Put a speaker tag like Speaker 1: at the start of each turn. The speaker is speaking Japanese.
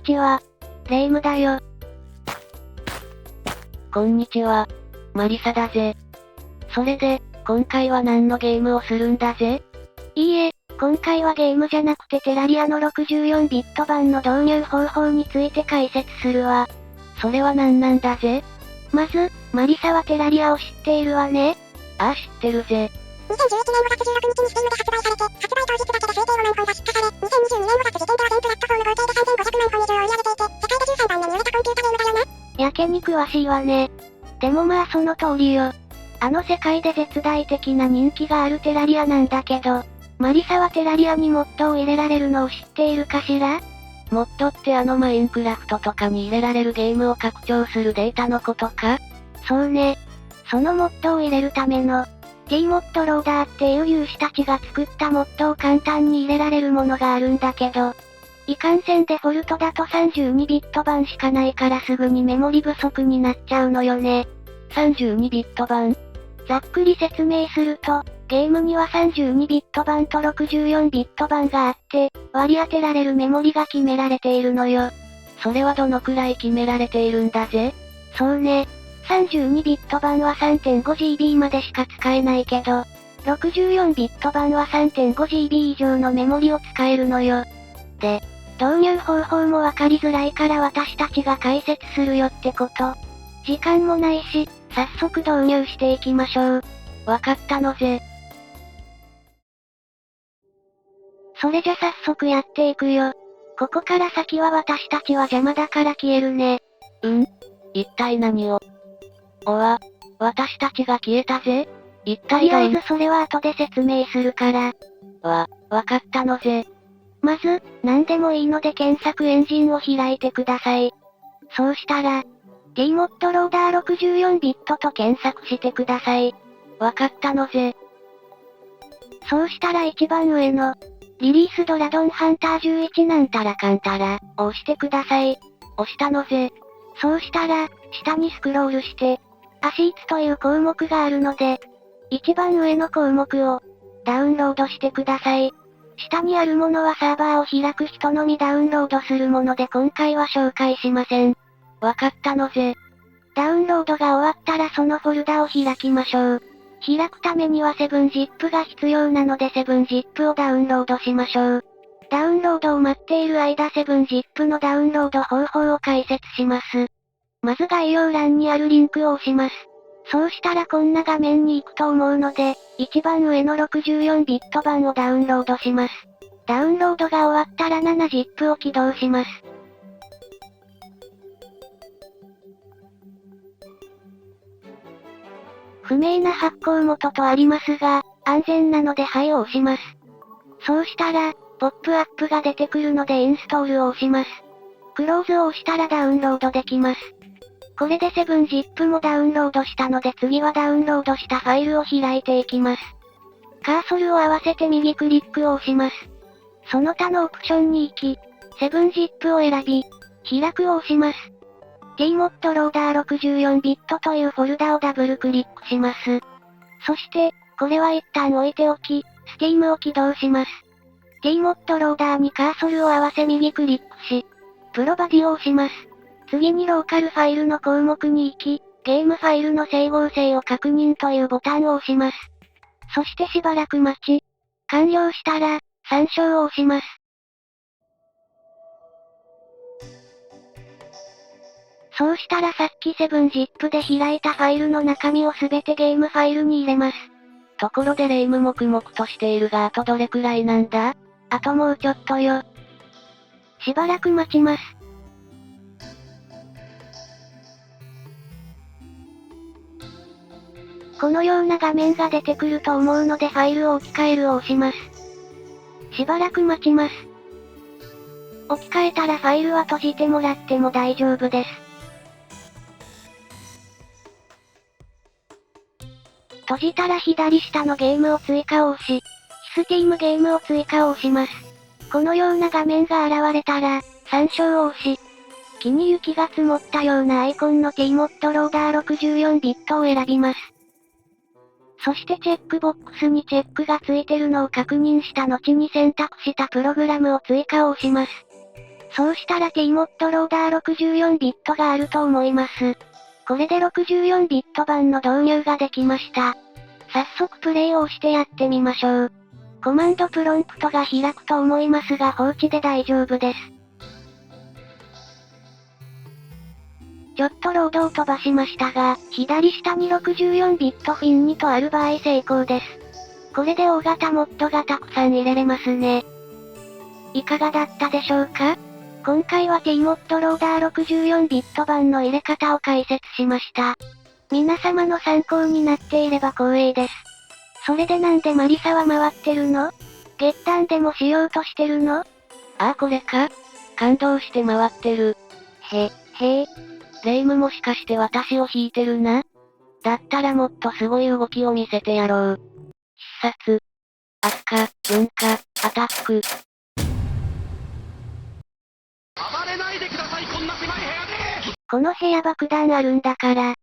Speaker 1: ちは。レイムだよ。
Speaker 2: こんにちは。マリサだぜ。それで、今回は何のゲームをするんだぜ？
Speaker 1: いいえ、今回はゲームじゃなくてテラリアの64ビット版の導入方法について解説するわ。
Speaker 2: それは何なんだぜ？
Speaker 1: まず、マリサはテラリアを知っているわね？
Speaker 2: ああ、知ってるぜ。
Speaker 3: 2011年5月16日に Steam で発売されて、発売当日だけで推定5万本が出荷され、2022年5月時点では全プラットフォーム合計で3500万本以上を売り上げていて、世界で13番目に売れたコンピュータゲームだよな。
Speaker 1: やけに詳しいわね。でもまあその通りよ。あの世界で絶大的な人気があるテラリアなんだけど、マリサはテラリアにモッドを入れられるのを知っているかしら？
Speaker 2: モッドってマインクラフトとかに入れられるゲームを拡張するデータのことか？
Speaker 1: そうね。そのモッドを入れるための、T モッドローダーっていう有志たちが作ったモッドを簡単に入れられるものがあるんだけど、いかんせんデフォルトだと32ビット版しかないからすぐにメモリ不足になっちゃうのよね。
Speaker 2: 32ビット版？
Speaker 1: ざっくり説明すると、ゲームには32ビット版と64ビット版があって、割り当てられるメモリが決められているのよ。
Speaker 2: それはどのくらい決められているんだぜ？
Speaker 1: そうね。32ビット版は 3.5GB までしか使えないけど、64ビット版は 3.5GB 以上のメモリを使えるのよ。で、導入方法もわかりづらいから私たちが解説するよってこと。時間もないし、早速導入していきましょう。
Speaker 2: わかったのぜ。
Speaker 1: それじゃ早速やっていくよ。ここから先は私たちは邪魔だから消えるね。
Speaker 2: 一体何を？私たちが消えたぜ。
Speaker 1: とりあえずそれは後で説明するから。
Speaker 2: わかったのぜ。
Speaker 1: まず、何でもいいので検索エンジンを開いてください。そうしたら、T モッドローダー64ビットと検索してください。
Speaker 2: わかったのぜ。
Speaker 1: そうしたら一番上の、リリースドラドンハンター11なんたらかんたら、を押してください。
Speaker 2: 押したのぜ。
Speaker 1: そうしたら、下にスクロールして、アシーツという項目があるので、一番上の項目を、ダウンロードしてください。下にあるものはサーバーを開く人のみダウンロードするもので今回は紹介しません。
Speaker 2: わかったのぜ。
Speaker 1: ダウンロードが終わったらそのフォルダを開きましょう。開くためには 7zip が必要なので 7zip をダウンロードしましょう。ダウンロードを待っている間 7zip のダウンロード方法を解説します。まず概要欄にあるリンクを押します。そうしたらこんな画面に行くと思うので、一番上の64ビット版をダウンロードします。ダウンロードが終わったら 7zip を起動します。不明な発行元とありますが、安全なのではいを押します。そうしたら、ポップアップが出てくるのでインストールを押します。クローズを押したらダウンロードできます。これで 7zip もダウンロードしたので次はダウンロードしたファイルを開いていきます。カーソルを合わせて右クリックを押します。その他のオプションに行き、7zip を選び、開くを押します。T モッドローダー64ビットというフォルダをダブルクリックします。そして、これは一旦置いておき、Steam を起動します。T モッドローダーにカーソルを合わせ右クリックし、プロバディを押します。次にローカルファイルの項目に行き、ゲームファイルの整合性を確認というボタンを押します。そしてしばらく待ち、完了したら、参照を押します。そうしたらさっき 7zip で開いたファイルの中身をすべてゲームファイルに入れます。
Speaker 2: ところでレイム黙々としているがあとどれくらいなんだ？
Speaker 1: あともうちょっとよ。しばらく待ちます。このような画面が出てくると思うのでファイルを置き換えるを押します。しばらく待ちます。置き換えたらファイルは閉じてもらっても大丈夫です。閉じたら左下のゲームを追加を押し、Steam ゲームを追加を押します。このような画面が現れたら、参照を押し、木に雪が積もったようなアイコンの T モッドローダー64ビットを選びます。そしてチェックボックスにチェックがついてるのを確認した後に選択したプログラムを追加を押します。そうしたら T モッドローダー64ビットがあると思います。これで64ビット版の導入ができました。早速プレイを押してやってみましょう。コマンドプロンプトが開くと思いますが放置で大丈夫です。ちょっとロードを飛ばしましたが、左下に64ビットフィン2とある場合成功です。これで大型モッドがたくさん入れれますね。いかがだったでしょうか？今回は T モッドローダー64ビット版の入れ方を解説しました。皆様の参考になっていれば光栄です。それでなんでマリサは回ってるの？月単でもしようとしてるの？
Speaker 2: ああこれか？感動して回ってる。
Speaker 1: へえ。
Speaker 2: 霊夢もしかして私を引いてるな？だったらもっとすごい動きを見せてやろう。必殺。悪化、文化、アタック。
Speaker 4: 暴れないでください、こんな狭い部屋で！
Speaker 1: この部屋爆弾あるんだから、